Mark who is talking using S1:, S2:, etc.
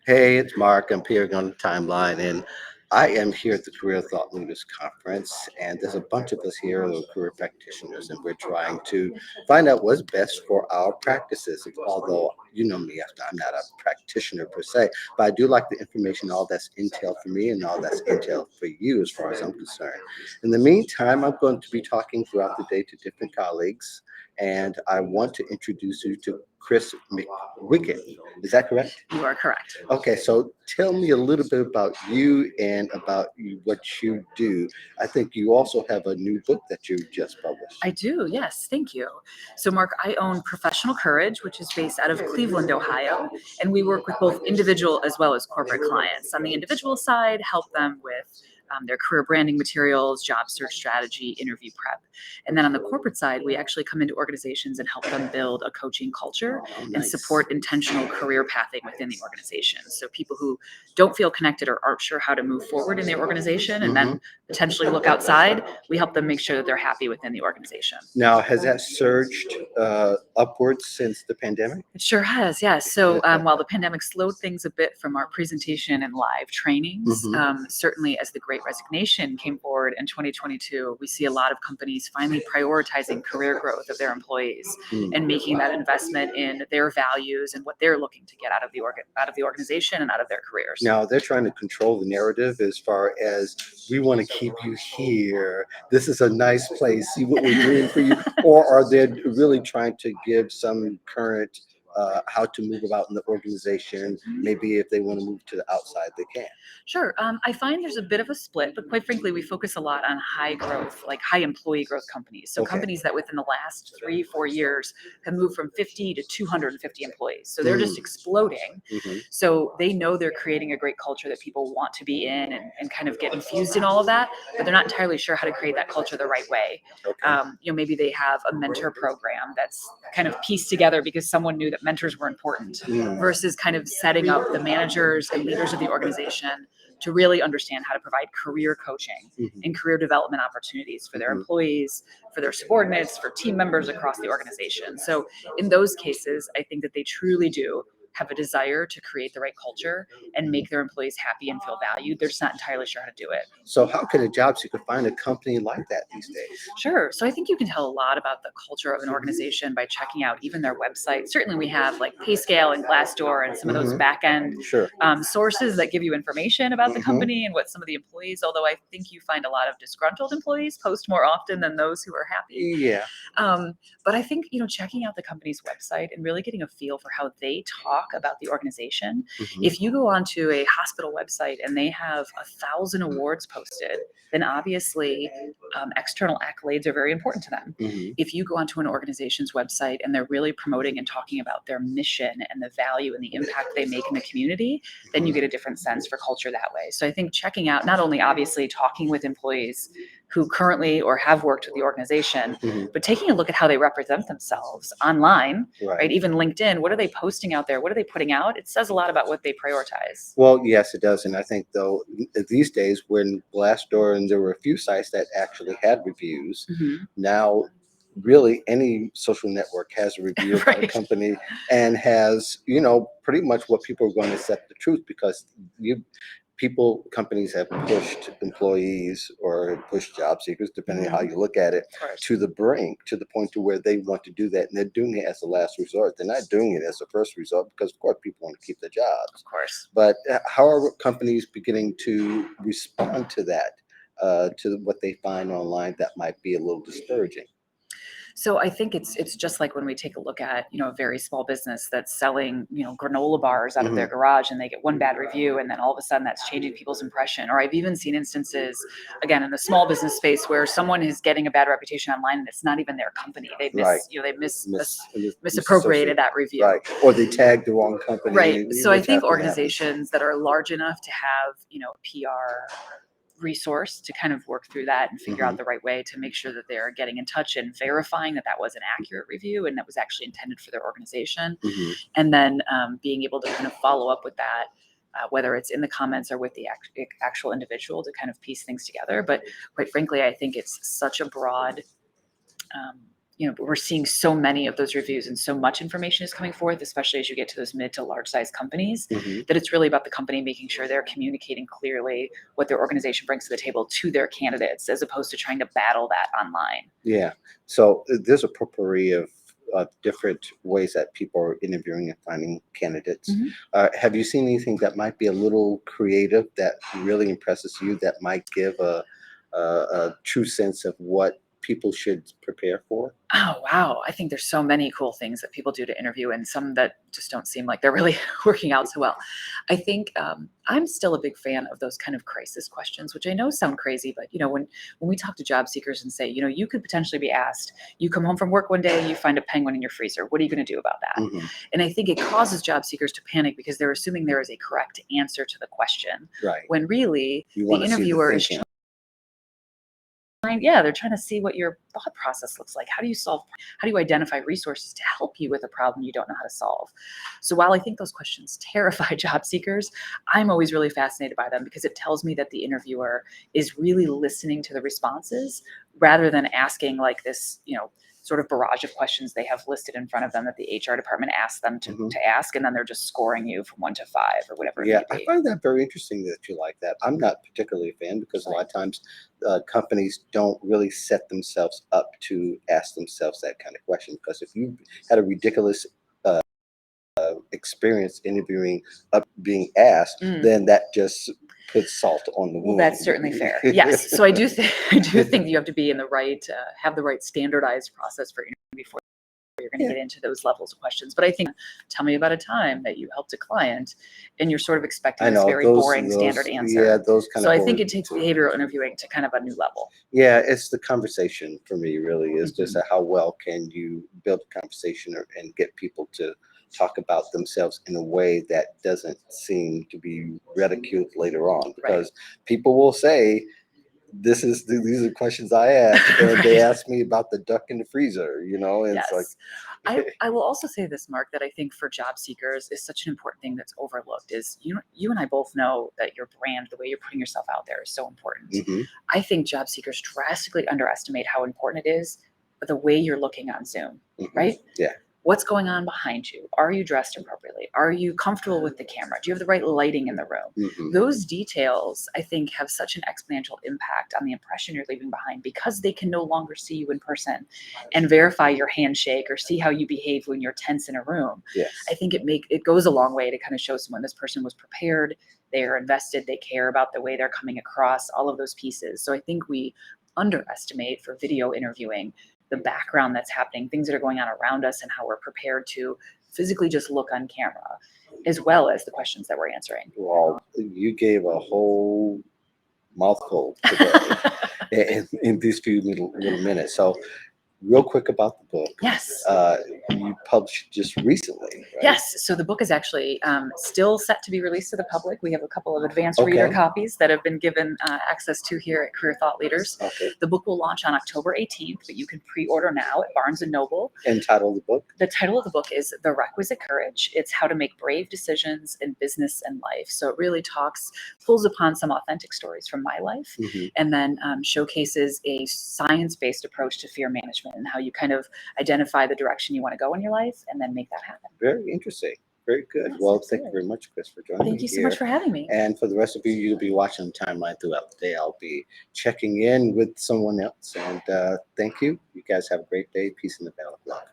S1: Hey, it's Mark. I'm appearing on the timeline, and I am here at the Career Thought Leaders Conference. And there's a bunch of us here who are career practitioners, and we're trying to find out what's best for our practices. Although, you know me, I'm not a practitioner per se, but I do like the information, all that's intel for me and all that's intel for you as far as I'm concerned. In the meantime, I'm going to be talking throughout the day to different colleagues, and I want to introduce you to Kris McGuigan. Is that correct?
S2: You are correct.
S1: Okay, so tell me a little bit about you and about what you do. I think you also have a new book that you just published.
S2: I do, yes, thank you. So, Mark, I own Professional Courage, which is based out of Cleveland, Ohio, and we work with both individual as well as corporate clients. On the individual side, help them with their career branding materials, job search strategy, interview prep. And then on the corporate side, we actually come into organizations and help them build a coaching culture
S1: Oh,
S2: and
S1: nice.
S2: support intentional career pathing within the organization. So people who don't feel connected or aren't sure how to move forward in their organization and then potentially look outside, we help them make sure that they're happy within the organization.
S1: Now, has that surged upwards since the pandemic?
S2: It sure has, yes. So while the pandemic slowed things a bit from our presentation and live trainings, certainly as the Great Resignation came forward in 2022, we see a lot of companies finally prioritizing career growth of their employees and making that investment in their values and what they're looking to get out of the organization and out of their careers.
S1: Now, they're trying to control the narrative as far as we want to keep you here. This is a nice place. See what we're doing for you. Or are they really trying to give some current how to move about in the organization? Maybe if they want to move to the outside, they can.
S2: Sure. I find there's a bit of a split, but quite frankly, we focus a lot on high growth, like high employee growth companies. So
S1: Okay.
S2: companies that within the last 3-4 years have moved from 50 to 250 employees. So they're just exploding.
S1: Mhm.
S2: So they know they're creating a great culture that people want to be in and kind of get infused in all of that, but they're not entirely sure how to create that culture the right way.
S1: Okay.
S2: Maybe they have a mentor program that's kind of pieced together because someone knew that mentors were important versus kind of setting up the managers and leaders of the organization to really understand how to provide career coaching and career development opportunities for their employees, for their subordinates, for team members across the organization. So in those cases, I think that they truly do have a desire to create the right culture and make their employees happy and feel valued. They're just not entirely sure how to do it.
S1: So, how can a job seeker find a company like that these days?
S2: Sure. So I think you can tell a lot about the culture of an organization by checking out even their website. Certainly, we have like PayScale and Glassdoor and some of those back end
S1: Sure.
S2: sources that give you information about the company and what some of the employees. Although I think you find a lot of disgruntled employees post more often than those who are happy.
S1: Yeah.
S2: But I think checking out the company's website and really getting a feel for how they talk about the organization. If you go onto a hospital website and they have 1,000 awards posted, then obviously external accolades are very important to them. If you go onto an organization's website and they're really promoting and talking about their mission and the value and the impact they make in the community, then you get a different sense for culture that way. So I think checking out, not only obviously talking with employees who currently or have worked with the organization, but taking a look at how they represent themselves online, right? Even LinkedIn, what are they posting out there? What are they putting out? It says a lot about what they prioritize.
S1: Well, yes, it does. And I think, though, these days when Glassdoor and there were a few sites that actually had reviews, now really any social network has a review about a company and has, pretty much what people are going to accept the truth because companies have pushed employees or pushed job seekers, depending on how you look at it, to the brink, to the point to where they want to do that. And they're doing it as a last resort. They're not doing it as a first resort because, of course, people want to keep their jobs.
S2: Of course.
S1: But how are companies beginning to respond to that, to what they find online that might be a little discouraging?
S2: So I think it's just like when we take a look at, a very small business that's selling, granola bars out of their garage and they get one bad review and then all of a sudden that's changing people's impression. Or I've even seen instances, again, in the small business space where someone is getting a bad reputation online and it's not even their company. They misappropriated that review.
S1: Right. Or they tagged the wrong company.
S2: Right. So I think organizations that are large enough to have, PR resource to kind of work through that and figure out the right way to make sure that they're getting in touch and verifying that that was an accurate review and that was actually intended for their organization. And then being able to kind of follow up with that, whether it's in the comments or with the actual individual to kind of piece things together. But quite frankly, I think it's such a broad we're seeing so many of those reviews and so much information is coming forth, especially as you get to those mid to large size companies, that it's really about the company making sure they're communicating clearly what their organization brings to the table to their candidates, as opposed to trying to battle that online.
S1: Yeah. So there's a potpourri of different ways that people are interviewing and finding candidates. Have you seen anything that might be a little creative that really impresses you, that might give a true sense of what people should prepare for?
S2: Oh, wow. I think there's so many cool things that people do to interview and some that just don't seem like they're really working out so well. I think I'm still a big fan of those kind of crisis questions, which I know sound crazy, but when we talk to job seekers and say, you could potentially be asked, you come home from work one day, you find a penguin in your freezer. What are you going to do about that? And I think it causes job seekers to panic because they're assuming there is a correct answer to the question,
S1: Right.
S2: when really
S1: You
S2: the
S1: want to see the
S2: interviewer is
S1: thinking.
S2: yeah, they're trying to see what your thought process looks like. How do you identify resources to help you with a problem you don't know how to solve? So while I think those questions terrify job seekers, I'm always really fascinated by them because it tells me that the interviewer is really listening to the responses rather than asking like this, sort of barrage of questions they have listed in front of them that the HR department asks them to ask, and then they're just scoring you from 1 to 5 or whatever it
S1: Yeah,
S2: may
S1: I
S2: be.
S1: find that very interesting that you like that. I'm not particularly a fan because a lot of times companies don't really set themselves up to ask themselves that kind of question. Because if you had a ridiculous experience interviewing up being asked, then that just puts salt on the
S2: Well,
S1: wound.
S2: that's certainly fair. Yes. So I do think you have to be in the right, have the right standardized process for interview before you're going to
S1: Yeah.
S2: get into those levels of questions. But I think, tell me about a time that you helped a client, and you're sort of expecting
S1: I
S2: this
S1: know
S2: very boring standard answer.
S1: Yeah, those kind
S2: So
S1: of
S2: I think
S1: boring.
S2: it takes behavioral interviewing to kind of a new level.
S1: Yeah, it's the conversation for me. Really, is just
S2: Mhm.
S1: how well can you build a conversation and get people to talk about themselves in a way that doesn't seem to be ridiculed later on,
S2: Right.
S1: because people will say, these are questions I asked, and they
S2: Right.
S1: asked me about the duck in the freezer, and it's like,
S2: Yes. I will also say this, Mark, that I think for job seekers is such an important thing that's overlooked is you and I both know that your brand, the way you're putting yourself out there is so important. I think job seekers drastically underestimate how important it is the way you're looking on Zoom, right?
S1: Yeah.
S2: What's going on behind you? Are you dressed appropriately? Are you comfortable with the camera? Do you have the right lighting in the room? Those details, I think, have such an exponential impact on the impression you're leaving behind because they can no longer see you in person and verify your handshake or see how you behave when you're tense in a room.
S1: Yes.
S2: I think it goes a long way to kind of show someone this person was prepared, they are invested, they care about the way they're coming across, all of those pieces. So I think we underestimate for video interviewing the background that's happening, things that are going on around us, and how we're prepared to physically just look on camera, as well as the questions that we're answering.
S1: Well, you gave a whole mouthful today in these few little minutes. So, real quick about the book.
S2: Yes.
S1: You published just recently, right?
S2: Yes. So the book is actually still set to be released to the public. We have a couple of advanced reader copies that have been given access to here at Career Thought Leaders.
S1: Okay.
S2: The book will launch on October 18th, but you can pre-order now at Barnes & Noble.
S1: And title of the book?
S2: The title of the book is The Requisite Courage. It's how to make brave decisions in business and life. So it really pulls upon some authentic stories from my life, and then showcases a science-based approach to fear management and how you kind of identify the direction you want to go in your life and then make that happen.
S1: Very interesting. Very good.
S2: Yes,
S1: Well, thank you very much, Kris, for joining me.
S2: Thank you so much for having me.
S1: And for the rest of you, you'll be watching the timeline throughout the day. I'll be checking in with someone else. And thank you. You guys have a great day. Peace in the battle of love.